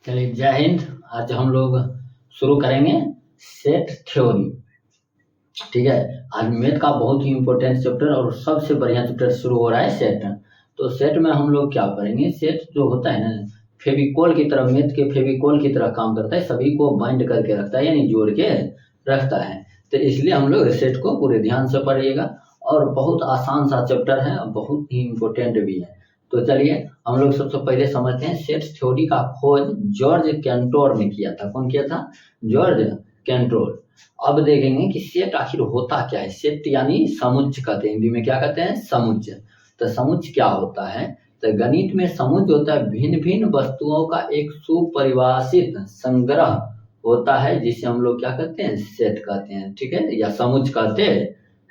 चलिए, जय हिंद। आज हम लोग शुरू करेंगे सेट थ्योरी। ठीक है, आज मैथ का बहुत ही इम्पोर्टेंट चैप्टर और सबसे बढ़िया चैप्टर शुरू हो रहा है सेट। तो सेट में हम लोग क्या पढ़ेंगे? सेट जो होता है ना, फेविकोल की तरह, मैथ के फेविकोल की तरह काम करता है, सभी को बाइंड करके रखता है, यानी जोड़ के रखता है। तो इसलिए हम लोग सेट को पूरे ध्यान से पढ़िएगा और बहुत आसान सा चैप्टर है, बहुत ही इम्पोर्टेंट भी है। तो चलिए हम लोग सबसे पहले समझते हैं सेट थ्योरी का खोज जॉर्ज कैंटोर ने किया था। कौन किया था? George Centaur. अब देखेंगे कि सेट आखिर होता क्या है। सेट यानी समुच्चय कहते हैं, हिंदी में क्या कहते हैं? समुच्चय। तो समुच्चय क्या होता है? तो गणित में समुच्चय होता है भिन्न भिन्न वस्तुओं का एक सुपरिभाषित संग्रह होता है, जिसे हम लोग क्या कहते हैं? सेट कहते हैं। ठीक है, या समुच्चय कहते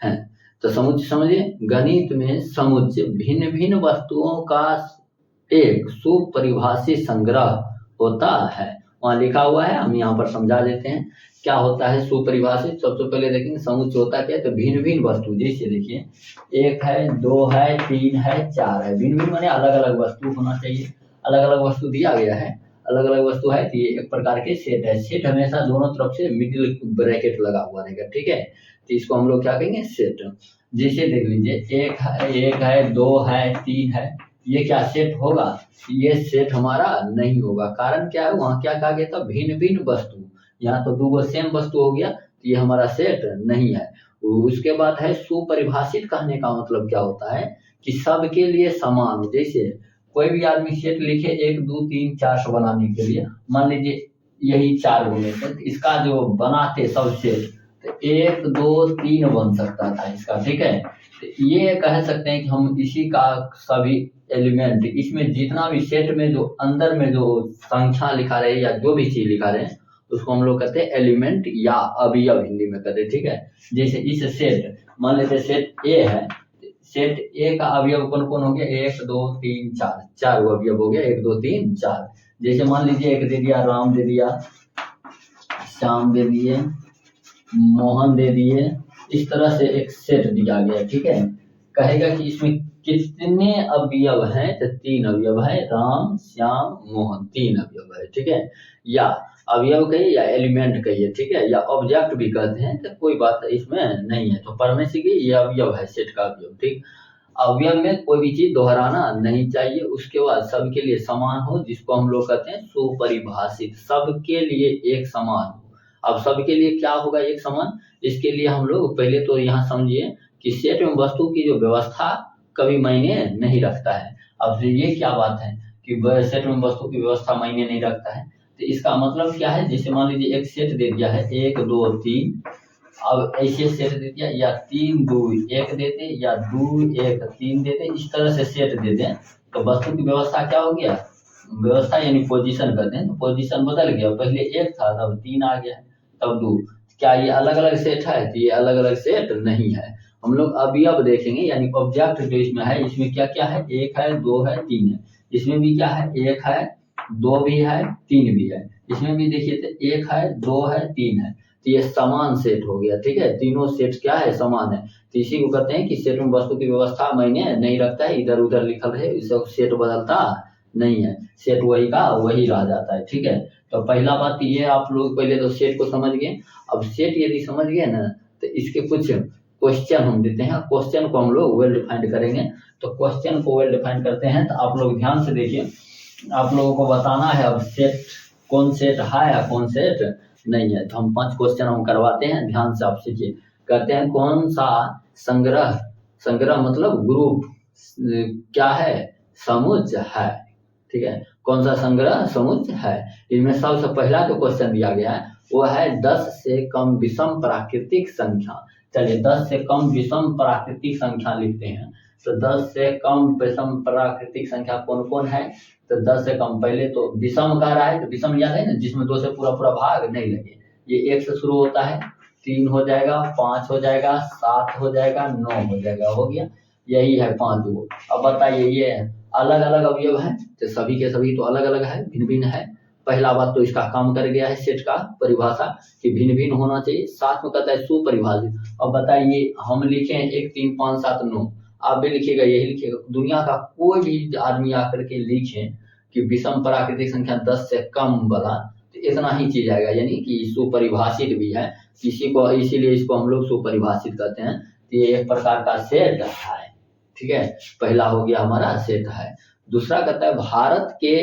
हैं। तो समुच्चय समझिए, गणित में समुच्चय भिन्न भिन्न वस्तुओं का एक सुपरिभाषित संग्रह होता है। वहां लिखा हुआ है, हम यहाँ पर समझा देते हैं क्या होता है सुपरिभाषित। सबसे पहले देखेंगे समुच्चय होता क्या है। तो भिन्न भिन्न वस्तु, जैसे देखिए 1 है, 2 है, 3 है, 4 है। भिन्न भिन्न माने अलग अलग वस्तु होना चाहिए। अलग अलग वस्तु दिया गया है, अलग अलग वस्तु है, तो ये एक प्रकार के सेट है। सेट हमेशा दोनों तरफ से मिडिल ब्रैकेट लगा हुआ रहेगा। ठीक है, तो इसको हम लोग क्या कहेंगे? सेट। जैसे देख लीजिए 1 है, 2 है, 3 है, ये क्या सेट होगा? ये सेट हमारा नहीं होगा। कारण क्या है? वहां क्या कहा गया था? भिन्न भिन्न वस्तु। यहाँ तो दो सेम वस्तु हो गया, तो ये हमारा सेट नहीं है। उसके बाद है सुपरिभाषित। कहने का मतलब क्या होता है कि सबके लिए समान हो। जैसे कोई भी आदमी सेट लिखे 1 2 3 400 बनाने के लिए, मान लीजिए यही 4 गुने, तो इसका जो बनाते सब सेट, तो 1 2 3 बन सकता था इसका। ठीक है, तो ये कह सकते हैं कि हम इसी का सभी एलिमेंट, इसमें जितना भी सेट में जो अंदर में जो संख्या लिखा रहे या जो भी चीज लिखा रहे, उसको हम लोग कहते हैं एलिमेंट या अवयव, हिंदी में कहते हैं। ठीक है, जैसे इस सेट, मान लेते सेट ए है, सेट ए का अवयव कौन कौन हो गया? 1 2 3 4, 4 अवयव हो गया। 1 2 3 4। जैसे मान लीजिए एक दे दिया राम, दे दिया श्याम, दे दिए मोहन, दे दिए। इस तरह से एक सेट दिया गया। ठीक है, कहेगा कि इसमें कितने अवयव हैं? तो 3 अवयव है, राम श्याम मोहन, 3 अवयव है। ठीक है, या अवयव कहिए या एलिमेंट कहिए, ठीक है, या ऑब्जेक्ट भी कहते हैं, तो कोई बात इसमें नहीं है। तो पढ़ने सीखिए, ये अवयव है, सेट का अवयव। ठीक, अवयव में कोई भी चीज दोहराना नहीं चाहिए। उसके बाद सबके लिए समान हो, जिसको हम लोग कहते हैं सुपरिभाषित। सबके लिए एक समान हो। अब सबके लिए क्या होगा एक समान? इसके लिए हम लोग पहले तो यहाँ समझिए कि सेट में वस्तु की जो व्यवस्था कभी मायने नहीं रखता है। अब ये क्या बात है कि सेट में वस्तु की व्यवस्था मायने नहीं रखता है? तो इसका मतलब क्या है? जैसे मान लीजिए एक सेट दे दिया है 1 2 3, अब ऐसे सेट दे दिया, या 3 2 1 देते, या 2 1 3 देते, इस तरह से सेट देते, तो वस्तु की व्यवस्था क्या हो गया? व्यवस्था यानी पोजीशन कहते हैं, तो पोजीशन बदल गया। पहले 1 था, तब 3 आ गया, तब 2। क्या ये अलग अलग सेट है? तो ये अलग अलग सेट नहीं है। हम लोग अवयव देखेंगे, यानी ऑब्जेक्ट जो इसमें है, इसमें क्या क्या है? 1 है, 2 है, 3 है। इसमें भी क्या है? 1 है, 2 भी है, 3 भी है। इसमें भी देखिए तो 1 है, 2 है, 3 है। तो ये समान सेट हो गया। ठीक है, तीनों सेट क्या है? समान है। तो इसी को कहते हैं कि सेट में वस्तु की व्यवस्था मायने नहीं रखता है। इधर उधर लिखल है, इसको सेट बदलता नहीं है, सेट वही का वही रह जाता है। ठीक है, तो पहला बात ये, आप लोग पहले तो सेट को समझ गए। अब सेट यदि समझ गए ना, तो इसके कुछ क्वेश्चन हम देते हैं। क्वेश्चन को हम लोग वेल डिफाइंड करेंगे। तो क्वेश्चन को वेल डिफाइंड करते हैं, तो आप लोग ध्यान से देखिए। आप लोगों को बताना है अब सेट कौन सेट है या कौन सेट नहीं है। तो हम 5 क्वेश्चन हम करवाते हैं, ध्यान से आप सीखिए। कहते हैं कौन सा संग्रह, संग्रह मतलब ग्रुप, क्या है? समुच्चय है। ठीक है, कौन सा संग्रह समुच्चय है? इनमें सबसे पहला जो क्वेश्चन दिया गया है वो है 10 से कम विषम प्राकृतिक संख्या। चलिए 10 से कम विषम प्राकृतिक संख्या लिखते हैं। तो 10 से कम विषम प्राकृतिक संख्या कौन कौन है? तो 10 से कम, पहले तो विषम कह रहा है, तो विषम याद है ना, जिसमें 2 से पूरा पूरा भाग नहीं लगे। ये 1 से शुरू होता है, 3 हो जाएगा, 5 हो जाएगा, 7 हो जाएगा, 9 हो जाएगा, हो गया। यही है 5 गो। अब बताइए ये अलग अलग अवयव है, तो सभी के सभी तो अलग अलग है, भिन्न भिन्न है। पहला बात तो इसका काम कर गया है सेट का परिभाषा कि भिन्न भिन्न होना चाहिए। साथ में कहता है सुपरिभाषित। अब बताइए हम लिखे 1 3 5 7 9, आप भी लिखिएगा, यही लिखिएगा। दुनिया का कोई भी आदमी आकर के लिखे कि कि विषम प्राकृतिक संख्या 10 से कम वाला, तो इतना ही चीज आएगा, यानी कि सुपरिभाषित भी है किसी को, इसीलिए इसको हम लोग सुपरिभाषित कहते हैं। तो ये एक प्रकार का सेट है, ठीक है। पहला हो गया हमारा सेट है। दूसरा कहता है भारत के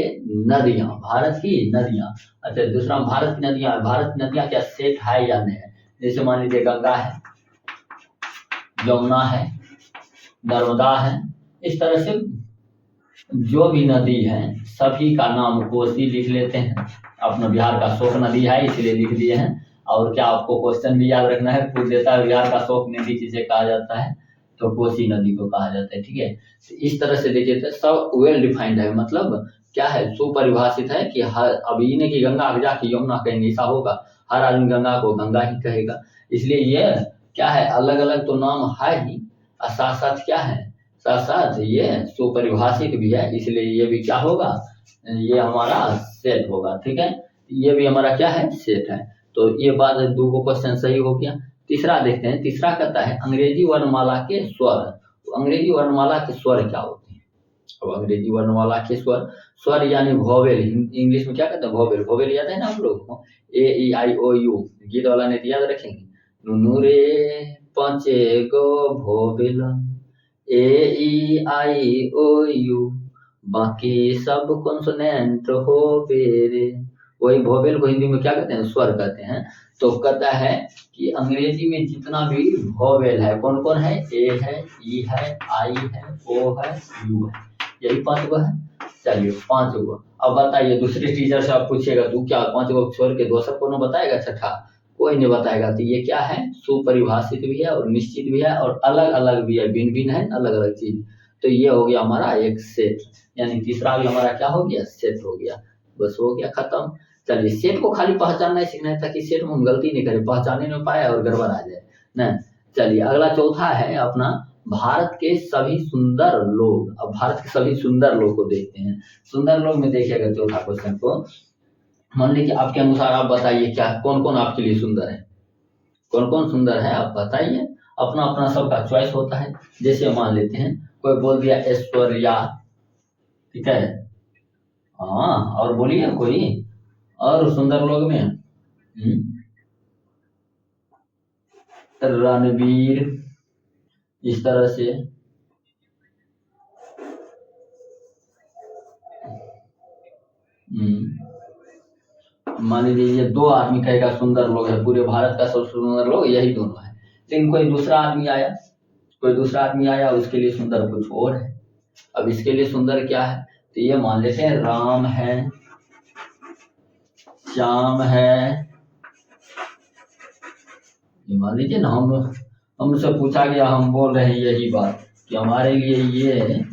नदियां, भारत की नदियां। अच्छा, दूसरा भारत की नदियां, भारत की नदियां क्या सेट है या नहीं है। जैसे मान लीजिए गंगा है, यमुना है, नर्मदा है, इस तरह से जो भी नदी है सभी का नाम कोसी लिख लेते हैं। अपना बिहार का शोक नदी है इसलिए लिख दिए हैं। और क्या आपको क्वेश्चन भी याद रखना है, पूछ देता है बिहार का शोक नदी किसे कहा जाता है, तो कोसी नदी को कहा जाता है, ठीक है। तो इस तरह से देखिए तो सब वेल डिफाइंड है, मतलब क्या है, सुपरिभाषित है कि हर, अब ये नहीं कि गंगा जाके यमुना कहेंगे, ऐसा होगा, हर आदमी गंगा को गंगा ही कहेगा। इसलिए ये क्या है, अलग अलग तो नाम है ही, और साथ साथ क्या है, साथ साथ ये सुपरिभाषित भी है, इसलिए ये भी क्या होगा, ये हमारा सेट होगा, ठीक है। ये भी हमारा क्या है, सेट है। तो ये बात दो को क्वेश्चन सही हो गया। तीसरा देखते हैं, तीसरा कहता है अंग्रेजी वर्णमाला के स्वर। तो अंग्रेजी वर्णमाला के स्वर क्या होते हैं। अब अंग्रेजी वर्णमाला के स्वर, स्वर यानी वोवेल, इंग्लिश में क्या कहते हैं, वोवेल। वोवेल याद है ना आप लोग को, ए ई आई ओ यू, गीत वाला ने याद रखेंगे, नुनु रे पांचे गो vowel, A E I O you, बाकी सब कॉन्सोनेंट हो बेरे। वही वोवेल को हिंदी में क्या कहते हैं, स्वर कहते हैं। तो कहता है कि अंग्रेजी में जितना भी वोवेल है, कौन कौन है, ए है, ई है, आई है, ओ है, यू है, यही 5 गो है। चलिए 5 गो। अब बताइए, दूसरे टीचर से आप पूछिएगा तू क्या 5 गो छोड़ के दूसरा कौन बताएगा, छठा कोई नहीं बताएगा। तो ये क्या है, सुपरिभाषित भी है और निश्चित भी है और अलग अलग भी है, भिन्न भिन्न है, अलग अलग चीज। तो ये हो गया हमारा एक सेट, यानी तीसरा भी हमारा क्या हो गया, सेट हो गया। बस हो गया खत्म। चलिए, सेट को खाली पहचानना ही सीखना है ताकि सेट में हम गलती नहीं करें, पहचाने नहीं पाए और गड़बड़ आ जाए ना। चलिए अगला चौथा है अपना, भारत के सभी सुंदर लोग। अब भारत के सभी सुंदर लोग को देखते हैं। सुंदर लोग में देखिएगा चौथा क्वेश्चन को, मान लीजिए आपके अनुसार आप बताइए क्या, कौन कौन आपके लिए सुंदर है, कौन कौन सुंदर है आप बताइए। अपना अपना सबका चॉइस होता है। जैसे मान लेते हैं कोई बोल दिया ऐश्वर्या, ठीक है, हाँ, और बोलिए कोई और सुंदर लोग में, रणवीर, इस तरह से। मान लीजिए ये 2 आदमी कहेगा सुंदर लोग है, पूरे भारत का सबसे सुंदर लोग यही दोनों है। लेकिन कोई दूसरा आदमी आया, कोई दूसरा आदमी आया, उसके लिए सुंदर कुछ और है। अब इसके लिए सुंदर क्या है, तो ये मान लेते हैं राम है, श्याम है। ये मान लीजिए ना, हमसे पूछा गया, हम बोल रहे हैं यही बात कि हमारे लिए ये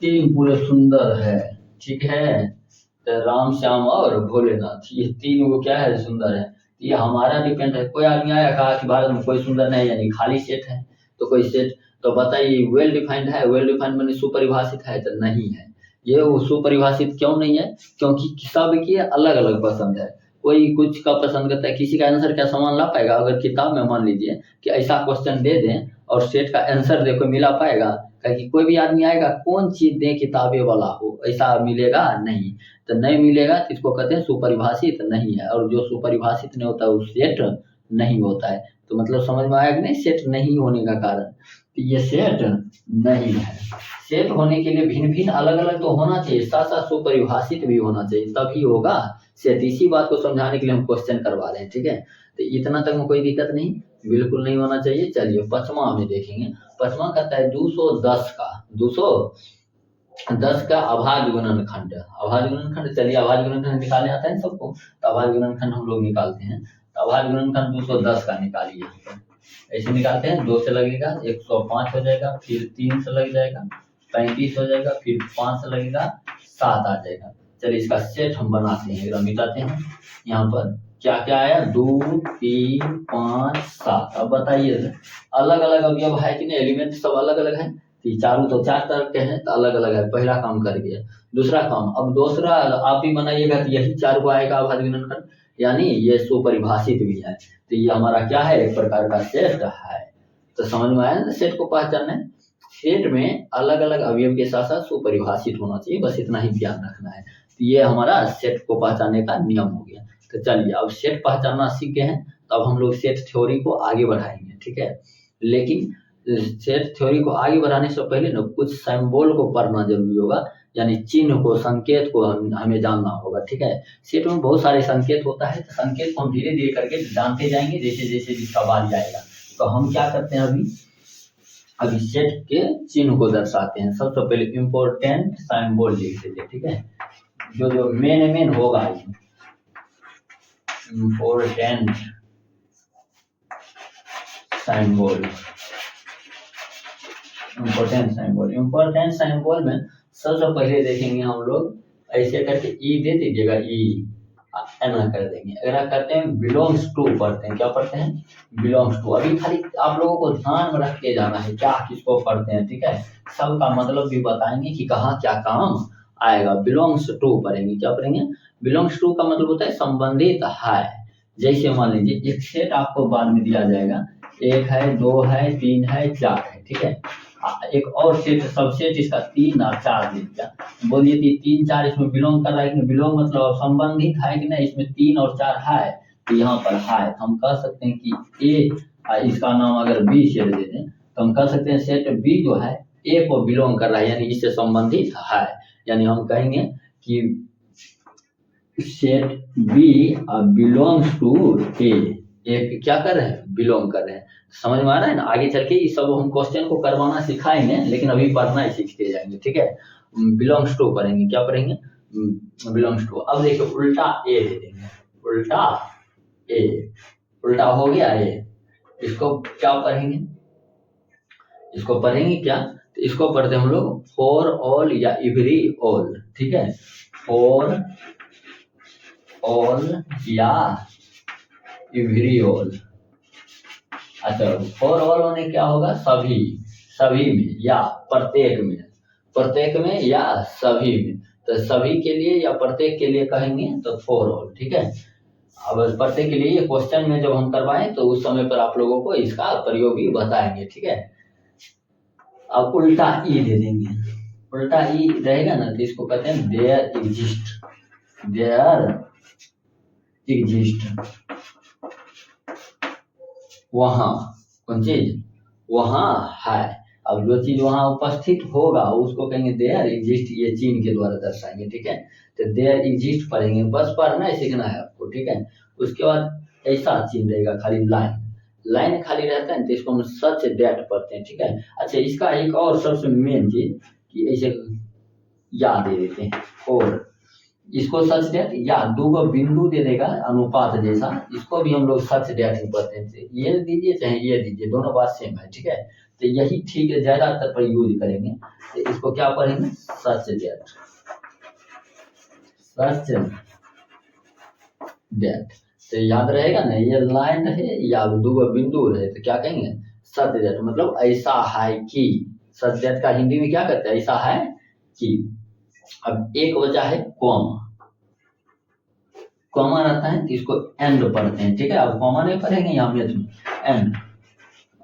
3 पूरे सुंदर है, ठीक है। तो राम, श्याम और भोलेनाथ, ये 3 वो क्या है, सुंदर है। ये हमारा डिपेंड है। कोई आदमी आया कहा कि भारत में कोई सुंदर नहीं, यानी खाली सेट है। तो कोई सेट, तो बताइए वेल डिफाइंड है, वेल डिफाइंड माने सुपरिभाषित है, तो नहीं है। ये वो सुपरिभाषित क्यों नहीं है, क्योंकि सबकी अलग अलग पसंद है। कोई कुछ का पसंद करता है, किसी का आंसर क्या समान ला पाएगा। अगर किताब में मान लीजिए कि ऐसा क्वेश्चन दे दें और सेट का आंसर देखो मिला पाएगा, क्योंकि कोई भी आदमी आएगा कौन चीज दे किताबें वाला हो, ऐसा मिलेगा नहीं। तो नहीं मिलेगा तो इसको कहते हैं सुपरिभाषित नहीं है। और जो सुपरिभाषित नहीं होता वो सेट नहीं होता है। तो मतलब समझ में आया कि नहीं, सेट नहीं होने का कारण, तो ये सेट नहीं है। सेट होने के लिए भिन्न भिन्न अलग अलग तो होना चाहिए, साथ साथ सुपरिभाषित भी होना चाहिए, तभी होगा सेट। इसी बात को समझाने के लिए हम क्वेश्चन करवा रहे हैं, ठीक है। तो इतना तक में कोई दिक्कत नहीं, बिल्कुल नहीं होना चाहिए। चलिए 5वां में देखेंगे। 5वां कहता है 210 का, 210 का अभाज्य गुणनखंड। अभाज्य गुणनखंड, चलिए अभाज्य गुणनखंड निकालने आता है सबको, तो अभाज्य गुणनखंड हम लोग निकालते हैं। तो अभाज्य गुणनखंड 210 का निकालिए। ऐसे निकालते हैं, 2 से लगेगा 105 हो जाएगा, फिर 3 से लग जाएगा 35 हो जाएगा, फिर 5 से लगेगा 7 आ जाएगा। चलिए इसका सेट हम बनाते हैं, एकदम मिटाते हैं। यहाँ पर क्या क्या आया, 2, 3, 5, 7। अब बताइए अलग अलग अवयव है कि नहीं, एलिमेंट सब अलग अलग है। चारों तो 4 तरह के हैं, तो अलग अलग है। पहला काम कर गया। दूसरा काम, अब दूसरा आप ही बनाइएगा तो यही 4 को आएगा अभाज्य गुणनखंड, यानी ये सुपरिभाषित भी है। तो ये हमारा क्या है, एक प्रकार का सेट है। तो समझ में आया ना सेट को पहचानना है। सेट में अलग अलग अवयव के साथ साथ सुपरिभाषित होना चाहिए, बस इतना ही ध्यान रखना है। तो ये हमारा सेट को पहचानने का नियम हो गया। तो चलिए अब सेट पहचानना सीख गए हैं, तब हम लोग सेट थ्योरी को आगे बढ़ाएंगे, ठीक है। लेकिन सेट थ्योरी को आगे बढ़ाने से पहले ना कुछ सिंबल को पढ़ना जरूरी होगा, यानी चिन्ह को, संकेत को हमें जानना होगा, ठीक है। सेट में बहुत सारे संकेत होता है, तो संकेत को हम धीरे धीरे करके जानते जाएंगे जैसे जैसे जिसका बारी आएगा। तो हम क्या करते हैं, अभी सेट के चिन्ह को दर्शाते हैं। सबसे पहले इम्पोर्टेंट सिंबल लिख दीजिए, ठीक है। जो मेन होगा, इम्पोर्टेंट सिंबल, इम्पोर्टेंट सिंबल में सबसे पहले देखेंगे हम लोग, ऐसे करके ई दे दीजिएगा, ई ऐना कर देंगे। अगर करते हैं बिलोंग्स टू पढ़ते हैं, क्या पढ़ते हैं, बिलोंग्स टू। अभी खाली आप लोगों को ध्यान में रख के जाना है क्या किसको पढ़ते हैं, ठीक है। सबका मतलब भी बताएंगे कि कहाँ क्या काम आएगा। बिलोंग्स टू पढ़ेंगे, क्या पढ़ेंगे, बिलोंग्स टू का मतलब होता है संबंधित है। जैसे मान लीजिए एक सेट आपको बाद में दिया जाएगा, 1 है, 2 है, 3 है, 4 है, ठीक है। एक और सेट, सबसेट इसका 3 और 4 दे दिया, बोलिए 3 4 इसमें बिलोंग कर रहा है कि नहीं, बिलोंग मतलब संबंधित है कि नहीं, इसमें 3 और 4 है, तो यहाँ पर है। तो हम कह सकते हैं कि ए, इसका नाम अगर बी सेट दे दें तो हम कह सकते हैं सेट बी जो है ए को बिलोंग कर रहा है, यानी इससे संबंधित है। यानी हम कहेंगे कि सेट बी बिलोंग्स टू ए क्या कर रहे हैं, बिलोंग कर रहे हैं। समझ में आ रहा है ना। आगे चल के ये सब हम क्वेश्चन को करवाना सिखाएंगे, लेकिन अभी पढ़ना ही सीखते जाएंगे, ठीक है। बिलोंग्स टू पढ़ेंगे, क्या पढ़ेंगे, बिलोंग्स टू। अब देखो उल्टा ए दे देंगे, उल्टा ए, उल्टा हो गया ए। इसको क्या पढ़ेंगे, इसको पढ़ेंगे क्या, तो इसको पढ़ते हम लोग फॉर ऑल या एवरी ऑल, ठीक है। फॉर ऑल या एवरी ऑल। अच्छा, फॉर ऑल होने क्या होगा, सभी, सभी में या प्रत्येक में, प्रत्येक में या सभी में। तो सभी के लिए या प्रत्येक के लिए कहेंगे तो फॉर ऑल, ठीक है। अब प्रत्येक के लिए क्वेश्चन में जब हम करवाएं तो उस समय पर आप लोगों को इसका प्रयोग भी बताएंगे, ठीक है। अब उल्टा ई दे देंगे, उल्टा ई रहेगा ना, तो इसको कहते हैं देयर एग्जिस्ट, देयर एग्जिस्ट, वहां, कौन चीज, वहां है। अब जो चीज वहां उपस्थित होगा उसको कहेंगे देयर एग्जिस्ट, ये चिन्ह के द्वारा दर्शाएंगे, ठीक है। तो देयर एग्जिस्ट पढ़ेंगे, बस पढ़ना है, सीखना है आपको, ठीक है। उसके बाद ऐसा चिन्ह रहेगा खाली लाइन, लाइन खाली रहता है तो इसको हम सच दैट पढ़ते हैं, ठीक है। अच्छा, इसका एक और सबसे मेन चीज कि ऐसे या दे देते हैं, और इसको सच दैट या 2 बिंदु दे देगा अनुपात जैसा, इसको भी हम लोग सच दैट ही पढ़ते हैं। ये दीजिए चाहे ये दीजिए, दोनों बात सेम है, ठीक है। तो यही ठीक है, ज्यादातर पर यूज करेंगे। तो इसको क्या पढ़ेंगे, सच दैट, सच दैट। तो याद रहेगा ना, ये लाइन रहे या 2 बिंदु रहे तो क्या कहेंगे, सच दैट, मतलब ऐसा है कि। सच दैट का हिंदी में क्या कहते हैं, ऐसा है कि। अब एक बचा है कॉमा, कॉमा रहता है तो इसको एंड पढ़ते हैं, ठीक है। अब कॉमा नहीं पढ़ेंगे यहाँ मैथ में, एंड,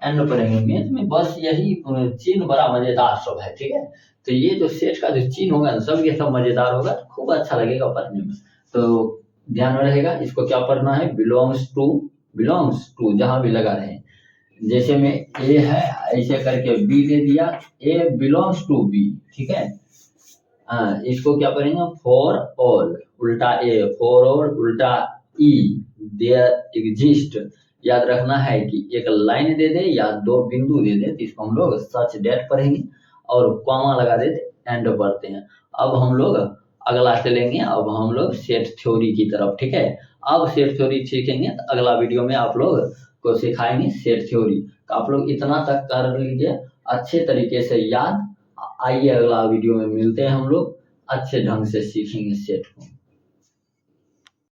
एंड पढ़ेंगे मैथ में। बस यही चिन्ह बड़ा मजेदार सब है, ठीक है। तो ये जो सेट का जो चिन्ह होगा सब ये सब मजेदार होगा, खूब अच्छा लगेगा पढ़ने में। तो ध्यान में रहेगा, इसको क्या पढ़ना है, बिलोंग्स टू, बिलोंग्स टू जहां भी लगा रहे, जैसे में ए है ऐसे करके बी दे दिया, ए बिलोंग्स टू बी, ठीक है। इसको क्या पढ़ेंगे, फॉर ऑल, उल्टा ए, फॉर ऑल उल्टा ई, देयर एग्जिस्ट। याद रखना है कि एक लाइन दे दे या 2 बिंदु दे दे तो इसको हम लोग सच दैट पढ़ेंगे, और कॉमा लगा दे एंड पढ़ते हैं। अब हम लोग अगला चलेंगे, अब हम लोग सेट थ्योरी की तरफ, ठीक है। अब सेट थ्योरी सीखेंगे तो अगला वीडियो में आप लोग को सिखाएंगे सेट थ्योरी। तो आप लोग इतना तक कर लीजिए अच्छे तरीके से याद। आइए अगला वीडियो में मिलते हैं, हम लोग अच्छे ढंग से सीखेंगे सेट को।